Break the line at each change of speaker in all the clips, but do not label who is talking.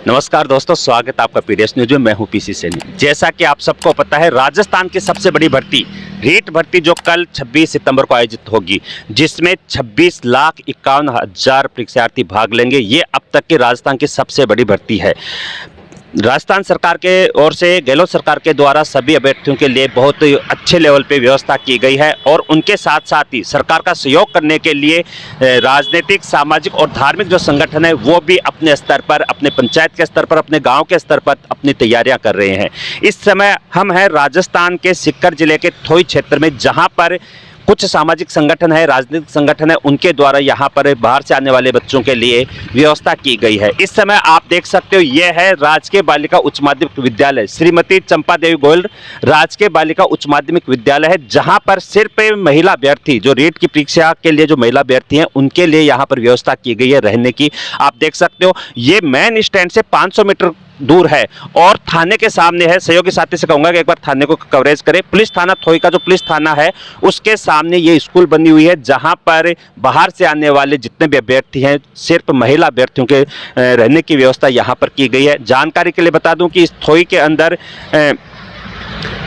नमस्कार दोस्तों, स्वागत है आपका पीडीएस न्यूज में। मैं हूं पीसी सैनी। जैसा कि आप सबको पता है, राजस्थान की सबसे बड़ी भर्ती रीट भर्ती जो कल 26 सितंबर को आयोजित होगी, जिसमें 26,51,000 परीक्षार्थी भाग लेंगे। ये अब तक की राजस्थान की सबसे बड़ी भर्ती है। राजस्थान सरकार के ओर से गहलोत सरकार के द्वारा सभी अभ्यर्थियों के लिए बहुत अच्छे लेवल पे व्यवस्था की गई है और उनके साथ साथ ही सरकार का सहयोग करने के लिए राजनीतिक, सामाजिक और धार्मिक जो संगठन है वो भी अपने स्तर पर, अपने पंचायत के स्तर पर, अपने गांव के स्तर पर अपनी तैयारियां कर रहे हैं। इस समय हम हैं राजस्थान के सीकर जिले के थोई क्षेत्र में, जहां पर कुछ सामाजिक संगठन है, राजनीतिक संगठन है, उनके द्वारा यहाँ पर बाहर से आने वाले बच्चों के लिए व्यवस्था की गई है। इस समय आप देख सकते हो, यह है राजकीय बालिका उच्च माध्यमिक विद्यालय श्रीमती चंपा देवी गोयल राजकीय बालिका उच्च माध्यमिक विद्यालय है, जहाँ पर सिर्फ महिला अभ्यर्थी, जो रीट की परीक्षा के लिए जो महिला अभ्यर्थी हैं, उनके लिए यहाँ पर व्यवस्था की गई है रहने की। आप देख सकते हो, ये मेन स्टैंड से 500 मीटर दूर है और थाने के सामने है। सहयोगी साथी से कहूंगा कि एक बार थाने को कवरेज करें। पुलिस थाना थोई का जो पुलिस थाना है, उसके सामने ये स्कूल बनी हुई है, जहां पर बाहर से आने वाले जितने भी अभ्यर्थी हैं, सिर्फ महिला अभ्यर्थियों के रहने की व्यवस्था यहां पर की गई है। जानकारी के लिए बता दूं कि इस थोई के अंदर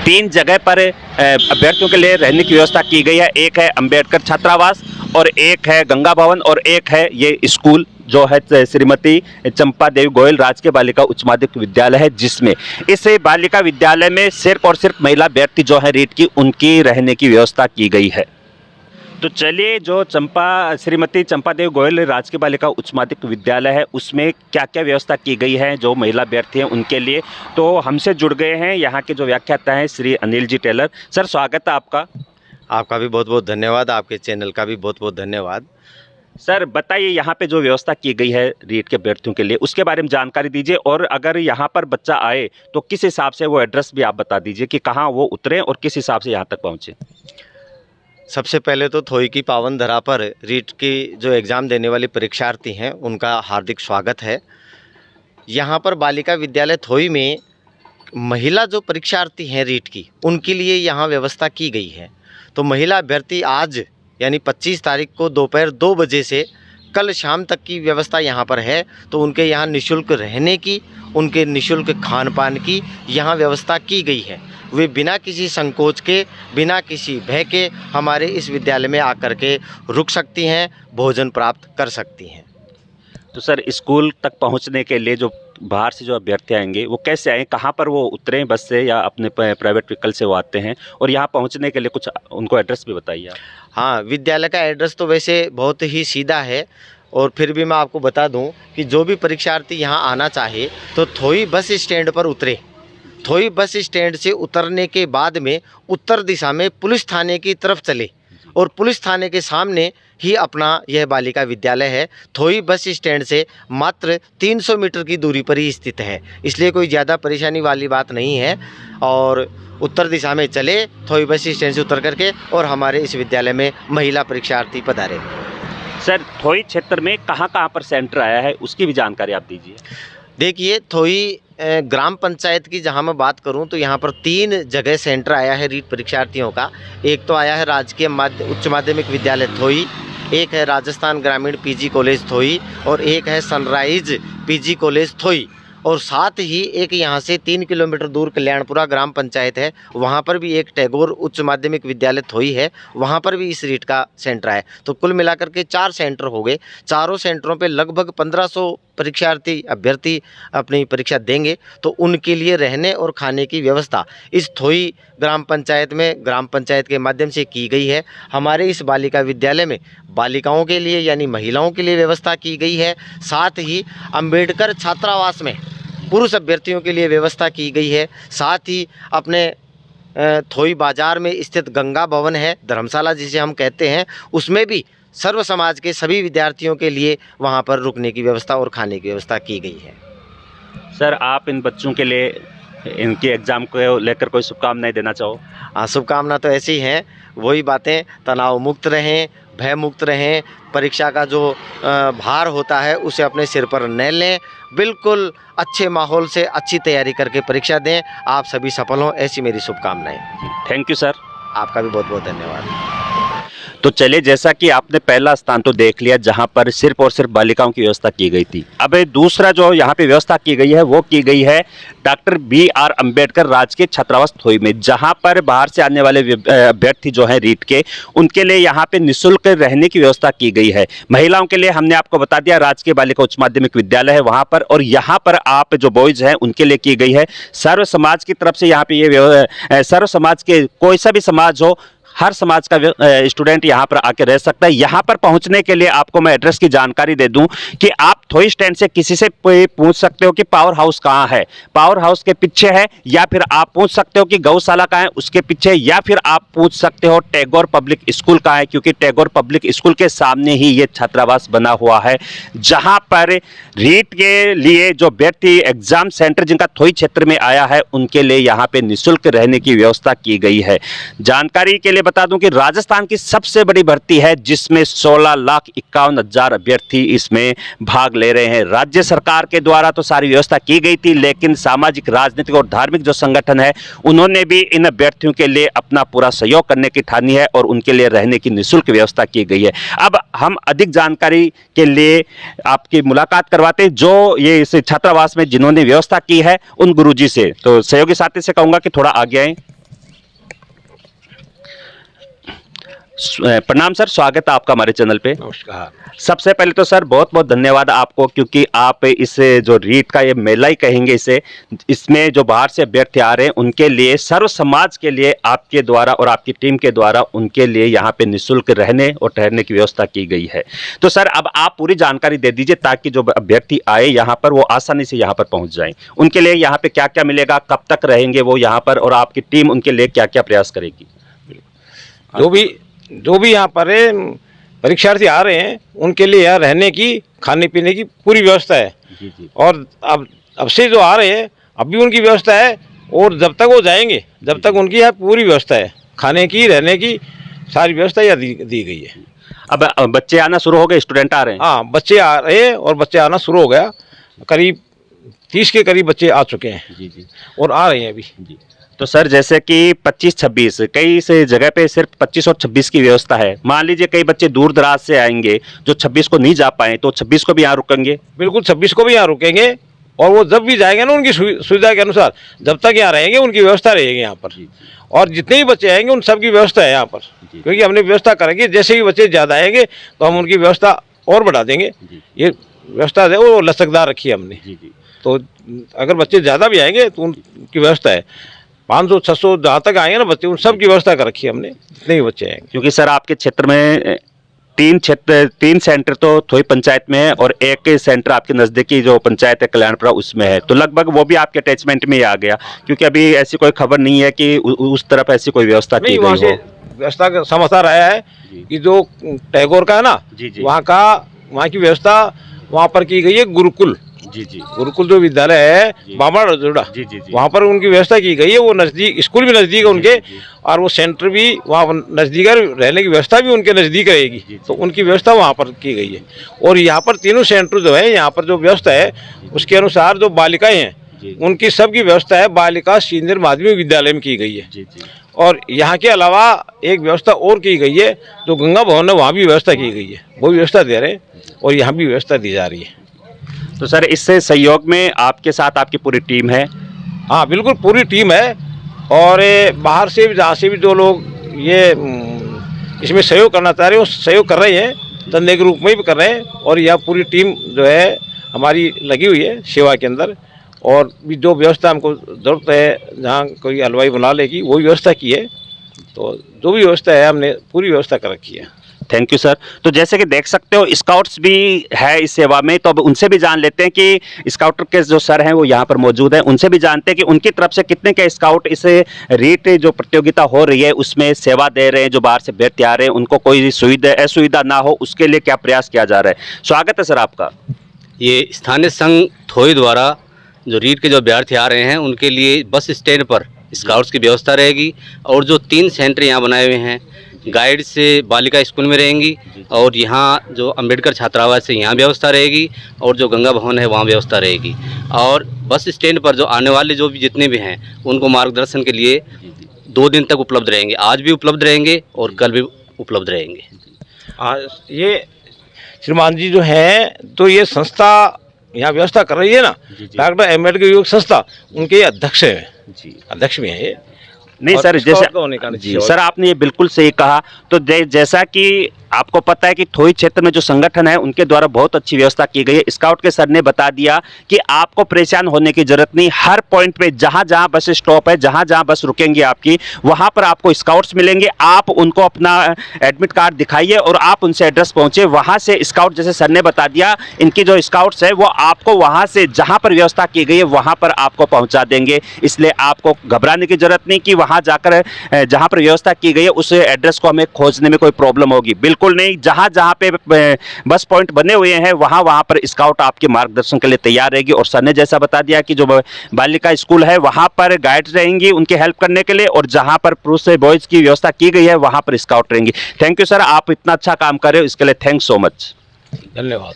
3 जगह पर अभ्यर्थियों के लिए रहने की व्यवस्था की गई है। एक है अंबेडकर छात्रावास, और एक है गंगा भवन, और एक है ये स्कूल जो है श्रीमती चंपा देवी गोयल राजकीय बालिका उच्च माध्यमिक विद्यालय है, जिसमें इस बालिका विद्यालय में सिर्फ और सिर्फ महिला अभ्यर्थी जो है रीट की, उनकी रहने की व्यवस्था की गई है। तो चलिए, जो श्रीमती चंपा देवी गोयल राजकीय बालिका उच्च माध्यमिक विद्यालय है, उसमें क्या क्या व्यवस्था की गई है जो महिला अभ्यर्थी हैं उनके लिए, तो हमसे जुड़ गए हैं यहाँ के जो व्याख्याता हैं श्री अनिल जी टेलर। सर, स्वागत है आपका।
आपका भी बहुत बहुत धन्यवाद, आपके चैनल का भी बहुत बहुत धन्यवाद।
सर, बताइए यहाँ पे जो व्यवस्था की गई है रीट के अभ्यर्थियों के लिए, उसके बारे में जानकारी दीजिए, और अगर यहाँ पर बच्चा आए तो किस हिसाब से वो एड्रेस भी आप बता दीजिए कि कहाँ वो उतरे और किस हिसाब से यहाँ तक पहुँचे।
सबसे पहले तो थोई की पावन धरा पर रीट की जो एग्ज़ाम देने वाली परीक्षार्थी हैं, उनका हार्दिक स्वागत है। यहाँ पर बालिका विद्यालय थोई में महिला जो परीक्षार्थी हैं रीट की, उनके लिए यहाँ व्यवस्था की गई है। तो महिला अभ्यर्थी आज यानी 25 तारीख को दोपहर 2 बजे से कल शाम तक की व्यवस्था यहाँ पर है। तो उनके यहाँ निःशुल्क रहने की, उनके निःशुल्क खान पान की यहाँ व्यवस्था की गई है। वे बिना किसी संकोच के, बिना किसी भय के हमारे इस विद्यालय में आकर के रुक सकती हैं, भोजन प्राप्त कर सकती हैं।
तो सर, स्कूल तक पहुँचने के लिए जो बाहर से जो अभ्यर्थी आएंगे वो कैसे आएँ, कहाँ पर वो उतरें, बस से या अपने प्राइवेट व्हीकल से वो आते हैं, और यहाँ पहुँचने के लिए कुछ उनको एड्रेस भी बताइए आप।
हाँ, विद्यालय का एड्रेस तो वैसे बहुत ही सीधा है, और फिर भी मैं आपको बता दूं कि जो भी परीक्षार्थी यहाँ आना चाहे तो थोई बस स्टैंड पर उतरे। थोई बस स्टैंड से उतरने के बाद में उत्तर दिशा में पुलिस थाने की तरफ चले, और पुलिस थाने के सामने ही अपना यह बालिका विद्यालय है। थोई बस स्टैंड से मात्र 300 मीटर की दूरी पर ही स्थित है, इसलिए कोई ज़्यादा परेशानी वाली बात नहीं है। और उत्तर दिशा में चले, थोई बस स्टैंड से उतर करके, और हमारे इस विद्यालय में महिला परीक्षार्थी पधारे।
सर, थोई क्षेत्र में कहाँ कहाँ पर सेंटर आया है, उसकी भी जानकारी आप दीजिए।
देखिए, थोई ग्राम पंचायत की जहां मैं बात करूं तो यहां पर 3 जगह सेंटर आया है रीट परीक्षार्थियों का। एक तो आया है राजकीय उच्च माध्यमिक विद्यालय थोई, एक है राजस्थान ग्रामीण पीजी कॉलेज थोई, और एक है सनराइज पीजी कॉलेज थोई। और साथ ही एक यहाँ से 3 किलोमीटर दूर कल्याणपुरा ग्राम पंचायत है, वहाँ पर भी एक टैगोर उच्च माध्यमिक विद्यालय थोई है, वहाँ पर भी इस रीट का सेंटर है। तो कुल मिलाकर के 4 सेंटर हो गए। चारों सेंटरों पे लगभग 1500 परीक्षार्थी अभ्यर्थी अपनी परीक्षा देंगे। तो उनके लिए रहने और खाने की व्यवस्था इस थोई ग्राम पंचायत में, ग्राम पंचायत के माध्यम से की गई है। हमारे इस बालिका विद्यालय में बालिकाओं के लिए यानी महिलाओं के लिए व्यवस्था की गई है। साथ ही अंबेडकर छात्रावास में पुरुष अभ्यर्थियों के लिए व्यवस्था की गई है। साथ ही अपने थोई बाजार में स्थित गंगा भवन है, धर्मशाला जिसे हम कहते हैं, उसमें भी सर्व समाज के सभी विद्यार्थियों के लिए वहाँ पर रुकने की व्यवस्था और खाने की व्यवस्था की गई है।
सर, आप इन बच्चों के लिए, इनके एग्ज़ाम को लेकर कोई शुभकामनाएं देना चाहो?
हाँ, शुभकामना तो ऐसी हैं, वही बातें, तनाव मुक्त रहें, भय मुक्त रहें, परीक्षा का जो भार होता है उसे अपने सिर पर न लें, बिल्कुल अच्छे माहौल से अच्छी तैयारी करके परीक्षा दें। आप सभी सफल हों, ऐसी मेरी शुभकामनाएं।
Thank you sir.
आपका भी बहुत बहुत धन्यवाद।
तो चलिए, जैसा कि आपने पहला स्थान तो देख लिया जहां पर सिर्फ और सिर्फ बालिकाओं की व्यवस्था की गई थी, अब दूसरा जो यहां पे व्यवस्था की गई है वो की गई है डॉक्टर BR अंबेडकर राजकीय छात्रावास थोई में, जहां पर बाहर से आने वाले अभ्यर्थी जो हैं रीट के, उनके लिए यहां पे निःशुल्क रहने की व्यवस्था की गई है। महिलाओं के लिए हमने आपको बता दिया राजकीय बालिका उच्च माध्यमिक विद्यालय है वहां पर, और यहां पर आप जो बॉयज हैं उनके लिए की गई है सर्व समाज की तरफ से। यहाँ पे ये सर्व समाज के कोई सा भी समाज हो, हर समाज का स्टूडेंट यहाँ पर आके रह सकता है। यहाँ पर पहुँचने के लिए आपको मैं एड्रेस की जानकारी दे दूं कि आप थोई स्टैंड से किसी से पूछ सकते हो कि पावर हाउस कहाँ है, पावर हाउस के पीछे है, या फिर आप पूछ सकते हो कि गौशाला कहाँ है उसके पीछे, या फिर आप पूछ सकते हो टैगोर पब्लिक स्कूल कहाँ है, क्योंकि टैगोर पब्लिक स्कूल के सामने ही ये छात्रावास बना हुआ है, जहाँ पर रीट के लिए जो अभ्यर्थी एग्जाम सेंटर जिनका थोई क्षेत्र में आया है उनके लिए यहाँ पे निःशुल्क रहने की व्यवस्था की गई है। जानकारी के लिए बता दूं कि राजस्थान की सबसे बड़ी भर्ती है जिसमें 16,51,000 अभ्यर्थी इसमें भाग ले रहे हैं। राज्य सरकार के द्वारा तो सारी व्यवस्था की गई थी, लेकिन सामाजिक, राजनीतिक और धार्मिक जो संगठन है उन्होंने भी इन अभ्यर्थियों के लिए अपना पूरा सहयोग करने की ठानी है और उनके लिए रहने की निःशुल्क व्यवस्था की गई है। अब हम अधिक जानकारी के लिए आपकी मुलाकात करवाते हैं जो ये इस छात्रावास में जिन्होंने व्यवस्था की है उन गुरुजी से। तो सहयोगी साथी से कहूंगा कि थोड़ा आगे आए। प्रणाम सर, स्वागत है आपका हमारे चैनल पे।
नमस्कार।
सबसे पहले तो सर बहुत बहुत धन्यवाद आपको, क्योंकि आप इस जो रीट का ये मेला ही कहेंगे इसे, इसमें जो बाहर से अभ्यर्थी आ रहे हैं उनके लिए, सर्व समाज के लिए आपके द्वारा और आपकी टीम के द्वारा उनके लिए यहाँ पे निःशुल्क रहने और ठहरने की व्यवस्था की गई है। तो सर अब आप पूरी जानकारी दे दीजिए ताकि जो अभ्यर्थी आए यहाँ पर वो आसानी से यहाँ पर पहुँच जाएं। उनके लिए यहाँ पे क्या क्या मिलेगा, कब तक रहेंगे वो यहाँ पर, और आपकी टीम उनके लिए क्या क्या प्रयास करेगी?
जो भी यहाँ पर परीक्षार्थी आ रहे हैं उनके लिए यहाँ रहने की, खाने पीने की पूरी व्यवस्था है।
जी जी।
और अब से जो आ रहे हैं अब भी उनकी व्यवस्था है, और जब तक वो जाएंगे जब तक उनकी यहाँ पूरी व्यवस्था है, खाने की, रहने की सारी व्यवस्था यहाँ दी गई है।
अब बच्चे आना शुरू हो गए, स्टूडेंट आ रहे हैं?
हाँ, बच्चे आ रहे हैं और बच्चे आना शुरू हो गया, करीब 30 के करीब बच्चे आ चुके हैं।
जी जी।
और आ रहे हैं अभी।
जी। तो सर जैसे कि 25-26 कई से जगह पे सिर्फ 25 और 26 की व्यवस्था है, मान लीजिए कई बच्चे दूर दराज से आएंगे जो 26 को नहीं जा पाए, तो 26 को भी यहाँ रुकेंगे?
बिल्कुल, 26 को भी यहाँ रुकेंगे, और वो जब भी जाएंगे ना उनकी सुविधा के अनुसार, जब तक यहाँ रहेंगे उनकी व्यवस्था रहेगी यहाँ पर। और जितने भी बच्चे आएंगे उन सब की व्यवस्था है यहाँ पर, क्योंकि हमने व्यवस्था करेंगे। जैसे ही बच्चे ज़्यादा आएंगे तो हम उनकी व्यवस्था और बढ़ा देंगे। ये व्यवस्था है वो लचकदार रखी है हमने। तो अगर बच्चे ज़्यादा भी आएंगे तो उनकी व्यवस्था है, 500-600 जहाँ तक आएंगे ना बच्चे, उन सब की व्यवस्था कर रखी है हमने, जितने भी बच्चे आएंगे।
क्योंकि सर आपके क्षेत्र में 3 सेंटर तो थोई पंचायत में है और एक सेंटर आपके नज़दीकी जो पंचायत है कल्याणपुरा उसमें है, तो लगभग वो भी आपके अटैचमेंट में ही आ गया, क्योंकि अभी ऐसी कोई खबर नहीं है कि उस तरफ ऐसी कोई व्यवस्था की गई हो।
व्यवस्था का समाचार आया है कि जो टैगोर का है ना, वहाँ की व्यवस्था वहाँ पर की गई है। गुरुकुल, गुरुकुल जो विद्यालय है बामड़ा जोड़ा, वहाँ पर उनकी व्यवस्था की गई है। वो नज़दीक, स्कूल भी नज़दीक है उनके, और वो सेंटर भी वहाँ नज़दीक है, रहने की व्यवस्था भी उनके नज़दीक रहेगी, तो उनकी व्यवस्था वहाँ पर की गई है। और यहाँ पर तीनों सेंटर जो है, यहाँ पर जो व्यवस्था है उसके अनुसार जो बालिकाएं हैं उनकी सबकी व्यवस्था है बालिका सीनियर माध्यमिक विद्यालय में की गई है। और यहाँ के अलावा एक व्यवस्था और की गई है, जो गंगा भवन है वहाँ भी व्यवस्था की गई है, वो व्यवस्था दे रहे हैं, और यहाँ भी व्यवस्था दी जा रही है।
तो सर इससे सहयोग में आपके साथ आपकी पूरी टीम है?
हाँ बिल्कुल, पूरी टीम है। और बाहर से भी, जहाँ से भी जो लोग ये इसमें सहयोग करना चाह रहे हैं वो सहयोग कर रहे हैं, धंधे के रूप में भी कर रहे हैं। और यह पूरी टीम जो है हमारी लगी हुई है सेवा के अंदर, और भी जो व्यवस्था हमको ज़रूरत है, जहाँ कोई हलवाई बना लेगी वो व्यवस्था की है। तो जो भी व्यवस्था है हमने पूरी व्यवस्था कर रखी है।
Thank you sir. तो जैसे कि देख सकते हो स्काउट्स भी है इस सेवा में, तो अब उनसे भी जान लेते हैं कि स्काउट के जो सर हैं वो यहाँ पर मौजूद हैं, उनसे भी जानते हैं कि उनकी तरफ से कितने के स्काउट इस रीट जो प्रतियोगिता हो रही है उसमें सेवा दे रहे हैं, जो बाहर से अभ्यर्थी आ रहे हैं उनको कोई सुविधा असुविधा ना हो उसके लिए क्या प्रयास किया जा रहा है। स्वागत है सर आपका।
ये स्थानीय संघ थोई द्वारा जो रीट के जो अभ्यर्थी आ रहे हैं उनके लिए बस स्टैंड पर स्काउट्स की व्यवस्था रहेगी, और जो 3 सेंटर यहाँ बनाए हुए हैं, गाइड से बालिका स्कूल में रहेंगी, और यहाँ जो अंबेडकर छात्रावास है यहाँ व्यवस्था रहेगी, और जो गंगा भवन है वहाँ व्यवस्था रहेगी। और बस स्टैंड पर जो आने वाले जो भी जितने भी हैं उनको मार्गदर्शन के लिए 2 दिन तक उपलब्ध रहेंगे, आज भी उपलब्ध रहेंगे और कल भी उपलब्ध रहेंगे।
ये श्रीमान जी जो है, तो ये संस्था यहाँ व्यवस्था कर रही है ना, डॉक्टर अम्बेडकर योग संस्था, उनके अध्यक्ष है जी, अध्यक्ष भी है ये।
नहीं सर, जैसा सर आपने ये बिल्कुल सही कहा। तो जैसा कि आपको पता है कि थोई क्षेत्र में जो संगठन है उनके द्वारा बहुत अच्छी व्यवस्था की गई है। स्काउट के सर ने बता दिया कि आपको परेशान होने की जरूरत नहीं, हर पॉइंट पे जहां जहां बस स्टॉप है, जहां जहां बस रुकेंगे आपकी, वहां पर आपको स्काउट्स मिलेंगे। आप उनको अपना एडमिट कार्ड दिखाइए और आप उनसे एड्रेस पहुंचे, वहां से स्काउट, जैसे सर ने बता दिया, इनकी जो स्काउट्स है वो आपको वहां से जहां पर व्यवस्था की गई है वहां पर आपको पहुंचा देंगे। इसलिए आपको घबराने की जरूरत नहीं कि वहां जाकर जहां पर व्यवस्था की गई है उस एड्रेस को हमें खोजने में कोई प्रॉब्लम होगी, बिल्कुल नहीं। जहां जहां पे बस पॉइंट बने हुए हैं वहां वहां पर स्काउट आपके मार्गदर्शन के लिए तैयार रहेगी। और सर ने जैसा बता दिया कि जो बालिका स्कूल है वहां पर गाइड रहेंगी उनके हेल्प करने के लिए, और जहां पर पुरुष से बॉयज की व्यवस्था की गई है वहां पर स्काउट रहेंगी। थैंक यू सर, आप इतना अच्छा काम कर रहे हो, इसके लिए थैंक्स सो मच,
धन्यवाद।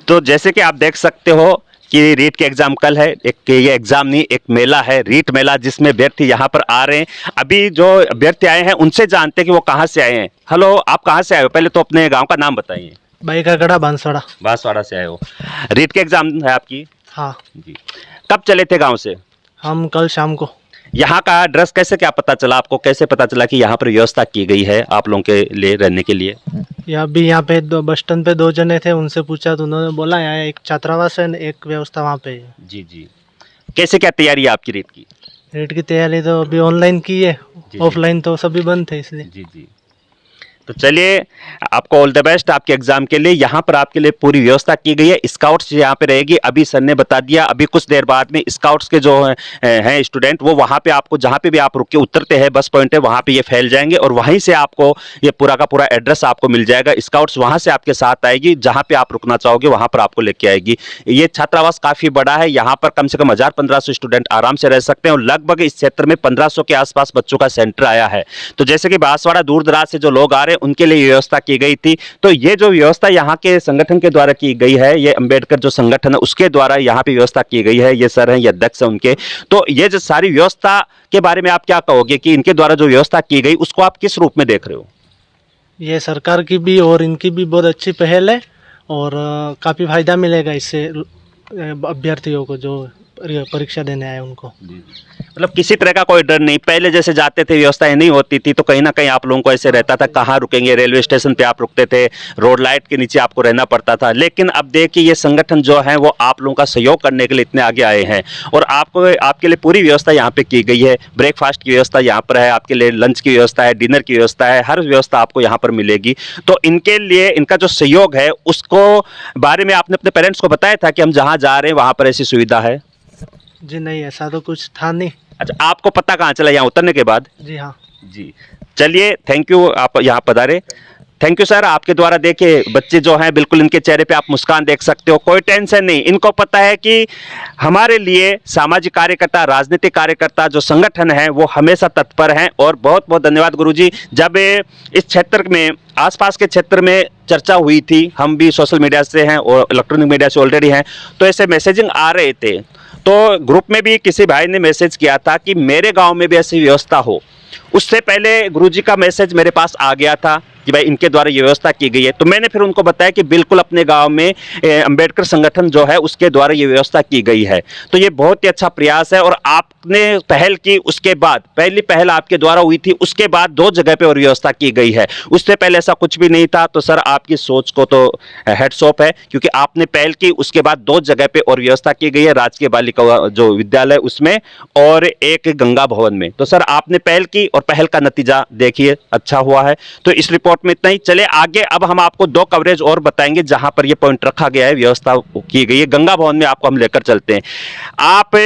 तो जैसे कि आप देख सकते हो कि रीट के एग्जाम कल है, एक ये एग्जाम नहीं एक मेला है, रीट मेला, जिसमें अभ्यर्थी यहाँ पर आ रहे हैं। अभी जो अभ्यर्थी आए हैं उनसे जानते हैं कि वो कहाँ से आए हैं। हेलो, आप कहाँ से आए हो? पहले तो अपने गांव का नाम बताइए।
बाईकागड़ा बांसवाड़ा।
बांसवाड़ा से आए हो। रीट के एग्जाम है आपकी?
हाँ
जी। कब चले थे गाँव से?
हम कल शाम को।
यहाँ का एड्रेस कैसे क्या पता चला आपको? कैसे पता चला कि यहाँ पर व्यवस्था की गई है आप लोगों के लिए रहने के लिए?
यहाँ पे बस स्टैंड पे 2 जने थे, उनसे पूछा तो उन्होंने बोला यहाँ एक छात्रावास है, एक व्यवस्था वहाँ पे है।
जी जी। कैसे क्या तैयारी है आपकी रीट की?
रीट की तैयारी तो अभी ऑनलाइन की है, ऑफलाइन तो सभी बंद थे इसलिए।
जी जी। तो चलिए, आपको ऑल द बेस्ट आपके एग्जाम के लिए। यहाँ पर आपके लिए पूरी व्यवस्था की गई है, स्काउट्स यहाँ पे रहेगी। अभी सर ने बता दिया, अभी कुछ देर बाद में स्काउट्स के जो हैं स्टूडेंट, वो वहाँ पे आपको जहाँ पे भी आप रुक के उतरते हैं बस पॉइंट है वहाँ पे ये फैल जाएंगे, और वहीं से आपको ये पूरा का पूरा एड्रेस आपको मिल जाएगा। स्काउट्स वहाँ से आपके साथ आएगी, जहाँ पे आप रुकना चाहोगे वहाँ पर आपको लेके आएगी। ये छात्रावास काफी बड़ा है, यहाँ पर कम से कम 1000-1500 स्टूडेंट आराम से रह सकते हैं, और लगभग इस क्षेत्र में 1500 के आसपास बच्चों का सेंटर आया है। तो जैसे कि बांसवाड़ा दूर दराज से जो लोग आ रहे हैं उनके लिए व्यवस्था की गई थी। तो ये जो व्यवस्था यहाँ के संगठन के द्वारा की गई है, ये अंबेडकर जो संगठन है उसके द्वारा यहाँ पे व्यवस्था की गई है। ये सर हैं, ये अध्यक्ष हैं उनके। तो ये जो सारी व्यवस्था के बारे में आप क्या कहोगे कि इनके द्वारा जो व्यवस्था की गई उसको आप किस रूप में देख रहे हो?
ये सरकार की भी और इनकी भी बहुत अच्छी पहल है, और काफ़ी फायदा मिलेगा इससे अभ्यर्थियों को जो परीक्षा देने आए उनको।
मतलब किसी तरह का कोई डर नहीं। पहले जैसे जाते थे व्यवस्थाएं नहीं होती थी तो कहीं ना कहीं आप लोगों को ऐसे रहता था कहाँ रुकेंगे, रेलवे स्टेशन पे आप रुकते थे, रोड लाइट के नीचे आपको रहना पड़ता था। लेकिन अब देखिए ये संगठन जो है वो आप लोगों का सहयोग करने के लिए इतने आगे आए हैं, और आपको आपके लिए पूरी व्यवस्था यहाँ पे की गई है। ब्रेकफास्ट की व्यवस्था यहाँ पर है, आपके लिए लंच की व्यवस्था है, डिनर की व्यवस्था है, हर व्यवस्था आपको यहाँ पर मिलेगी। तो इनके लिए इनका जो सहयोग है उसको बारे में आपने अपने पेरेंट्स को बताया था कि हम जहाँ जा रहे हैं वहाँ पर ऐसी सुविधा है?
जी नहीं, ऐसा तो कुछ था नहीं।
अच्छा, आपको पता कहाँ चला? यहाँ उतरने के बाद?
जी हाँ
जी। चलिए, थैंक यू, आप यहाँ पधारे। Thank you sir. आपके द्वारा देखिए बच्चे जो हैं बिल्कुल इनके चेहरे पे आप मुस्कान देख सकते हो, कोई टेंशन नहीं। इनको पता है कि हमारे लिए सामाजिक कार्यकर्ता, राजनीतिक कार्यकर्ता जो संगठन है वो हमेशा तत्पर हैं। और बहुत बहुत धन्यवाद गुरुजी। जब इस क्षेत्र में, आसपास के क्षेत्र में चर्चा हुई थी, हम भी सोशल मीडिया से हैं और इलेक्ट्रॉनिक मीडिया से ऑलरेडी हैं, तो ऐसे मैसेजिंग आ रहे थे, तो ग्रुप में भी किसी भाई ने मैसेज किया था कि मेरे गांव में भी ऐसी व्यवस्था हो। उससे पहले गुरुजी का मैसेज मेरे पास आ गया था कि भाई इनके द्वारा ये व्यवस्था की गई है। तो मैंने फिर उनको बताया कि बिल्कुल अपने गांव में अंबेडकर संगठन जो है उसके द्वारा ये व्यवस्था की गई है। तो ये बहुत ही अच्छा प्रयास है, और आपने पहल की, उसके बाद पहली पहल आपके द्वारा हुई थी, उसके बाद 2 जगह पे और व्यवस्था की गई है। उससे पहले ऐसा कुछ भी नहीं था। तो सर आपकी सोच को तो हेड्स ऑफ है, क्योंकि आपने पहल की, उसके बाद 2 जगह पे और व्यवस्था की गई है, राजकीय बालिका जो विद्यालय उसमें और एक गंगा भवन में। तो सर आपने पहल की और पहल का नतीजा देखिए अच्छा हुआ है। तो इस रिपोर्ट में इतना ही। चले आगे, अब हम आपको 2 कवरेज और बताएंगे जहां पर ये पॉइंट रखा गया है, व्यवस्था की गई है। गंगा भवन में आपको हम लेकर चलते हैं। आप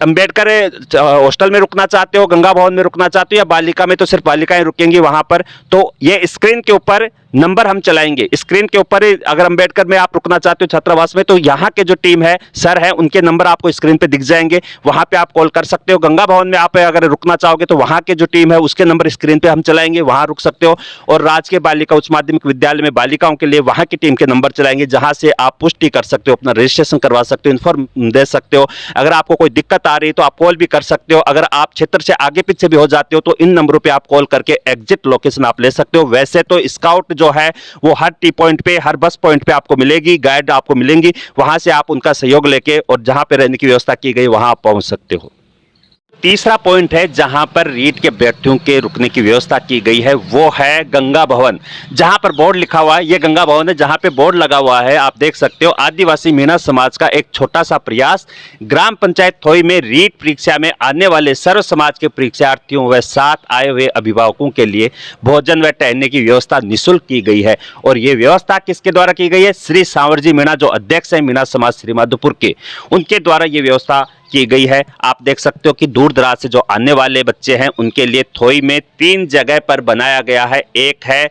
अंबेडकर हॉस्टल में रुकना चाहते हो, गंगा भवन में रुकना चाहते हो, या बालिका में तो सिर्फ बालिकाएं रुकेंगी वहां पर। तो ये स्क्रीन के ऊपर नंबर हम चलाएंगे स्क्रीन के ऊपर ही। अगर अम्बेडकर में आप रुकना चाहते हो छात्रावास में, तो यहाँ के जो टीम है, सर है, उनके नंबर आपको स्क्रीन पे दिख जाएंगे, वहां पे आप कॉल कर सकते हो। गंगा भवन में आप अगर रुकना चाहोगे तो वहां के जो टीम है उसके नंबर स्क्रीन पे हम चलाएंगे, वहां रुक सकते हो। और राजकीय बालिका उच्च माध्यमिक विद्यालय में बालिकाओं के लिए वहां की टीम के नंबर चलाएंगे, जहां से आप पुष्टि कर सकते हो, अपना रजिस्ट्रेशन करवा सकते हो, इन्फॉर्म दे सकते हो। अगर आपको कोई दिक्कत आ रही है तो आप कॉल भी कर सकते हो। अगर आप क्षेत्र से आगे पीछे भी हो जाते हो तो इन नंबरों पे आप कॉल करके एग्जिट लोकेशन आप ले सकते हो। वैसे तो स्काउट जो है वो हर टी पॉइंट पे, हर बस पॉइंट पे आपको मिलेगी, गाइड आपको मिलेंगी, वहां से आप उनका सहयोग लेके और जहां पे रहने की व्यवस्था की गई वहां आप पहुंच सकते हो। तीसरा पॉइंट है जहां पर रीट के अभ्यर्थियों के रुकने की व्यवस्था की गई है, वो है गंगा भवन। जहां पर बोर्ड लिखा हुआ है, ये गंगा भवन है, जहां पे बोर्ड लगा हुआ है आप देख सकते हो, आदिवासी मीणा समाज का एक छोटा सा प्रयास। ग्राम पंचायत थोई में रीट परीक्षा में आने वाले सर्व समाज के परीक्षार्थियों व साथ आए हुए अभिभावकों के लिए भोजन व ठहरने की व्यवस्था निःशुल्क की गई है। और ये व्यवस्था किसके द्वारा की गई है? श्री सांवरजी मीणा, जो अध्यक्ष है मीणा समाज श्री माधोपुर के, उनके द्वारा ये व्यवस्था की गई है। आप देख सकते हो कि दूर दराज से जो आने वाले बच्चे हैं उनके लिए थोई में 3 जगह पर बनाया गया है। एक है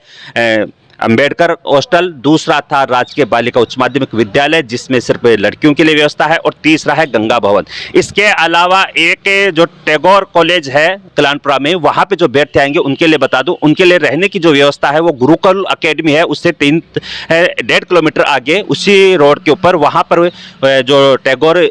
अंबेडकर हॉस्टल, दूसरा था राजकीय बालिका उच्च माध्यमिक विद्यालय जिसमें सिर्फ लड़कियों के लिए व्यवस्था है, और तीसरा है गंगा भवन। इसके अलावा एक जो टैगोर कॉलेज है कल्याणपुरा में, वहां पे जो अभ्यर्थी आएंगे उनके लिए बता दूं, उनके लिए रहने की जो व्यवस्था है वो गुरुकुल एकेडमी है, उससे 1.5 किलोमीटर आगे उसी रोड के ऊपर, वहां पर जो टैगोर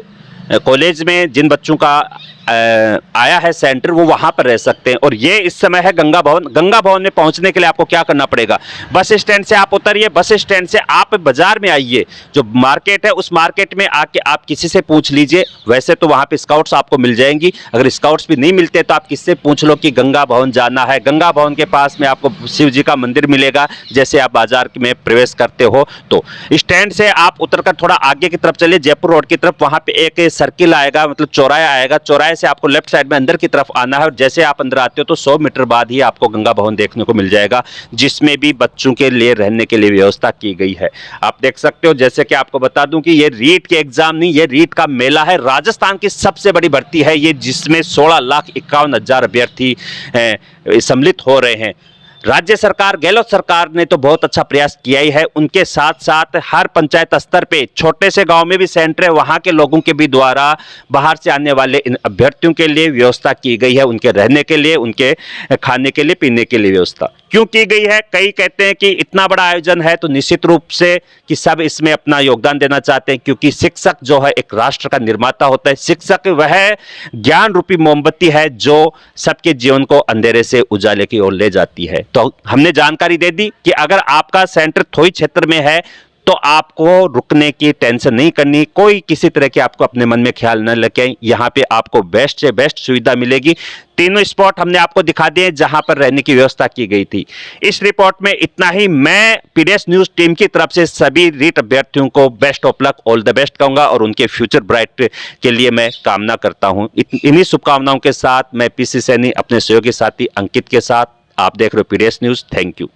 कॉलेज में जिन बच्चों का आया है सेंटर, वो वहां पर रह सकते हैं। और ये इस समय है गंगा भवन। गंगा भवन में पहुंचने के लिए आपको क्या करना पड़ेगा? बस स्टैंड से आप उतरिए, बस स्टैंड से आप बाजार में आइए, जो मार्केट है उस मार्केट में आके आप किसी से पूछ लीजिए। वैसे तो वहां पे स्काउट्स आपको मिल जाएंगी, अगर स्काउट्स भी नहीं मिलते तो आप किससे पूछ लो कि गंगा भवन जाना है। गंगा भवन के पास में आपको शिव जी का मंदिर मिलेगा, जैसे आप बाजार में प्रवेश करते हो। तो स्टैंड से आप उतरकर थोड़ा आगे की तरफ चलिए, जयपुर रोड की तरफ, वहां पे एक सर्किल आएगा, मतलब चौराहा आएगा, चौराहे से आपको लेफ्ट साइड में अंदर की तरफ आना है। और जैसे आप अंदर आते हो तो 100 मीटर बाद ही आपको गंगा भवन देखने को मिल जाएगा, जिसमें भी बच्चों के लिए रहने के लिए व्यवस्था की गई है। आप देख सकते हो, जैसे कि आपको बता दूं कि ये रीट के एग्जाम नहीं, ये रीट का मेला है। राजस्थान की सबसे बड़ी भर्ती है ये, जिसमें 16,51,000 अभ्यर्थी सम्मिलित हो रहे हैं। राज्य सरकार, गहलोत सरकार ने तो बहुत अच्छा प्रयास किया ही है, उनके साथ साथ हर पंचायत स्तर पे छोटे से गांव में भी सेंटर है, वहां के लोगों के भी द्वारा बाहर से आने वाले इन अभ्यर्थियों के लिए व्यवस्था की गई है, उनके रहने के लिए, उनके खाने के लिए, पीने के लिए व्यवस्था क्यों की गई है? कई कहते हैं कि इतना बड़ा आयोजन है तो निश्चित रूप से कि सब इसमें अपना योगदान देना चाहते हैं, क्योंकि शिक्षक जो है एक राष्ट्र का निर्माता होता है। शिक्षक वह ज्ञान रूपी मोमबत्ती है जो सबके जीवन को अंधेरे से उजाले की ओर ले जाती है। तो हमने जानकारी दे दी कि अगर आपका सेंटर थोई क्षेत्र में है तो आपको रुकने की टेंशन नहीं करनी, कोई किसी तरह के आपको अपने मन में ख्याल न लगे। यहाँ पे आपको बेस्ट से बेस्ट सुविधा मिलेगी। तीनों स्पॉट हमने आपको दिखा दिए जहां पर रहने की व्यवस्था की गई थी। इस रिपोर्ट में इतना ही। मैं पीडीएस न्यूज टीम की तरफ से सभी रीट अभ्यर्थियों को best of luck, all the best कहूंगा और उनके फ्यूचर ब्राइट के लिए मैं कामना करता हूं। इन्हीं शुभकामनाओं के साथ मैं पीसी सैनी अपने सहयोगी साथी अंकित के साथ, आप देख रहे हो पीडीएस न्यूज। Thank you.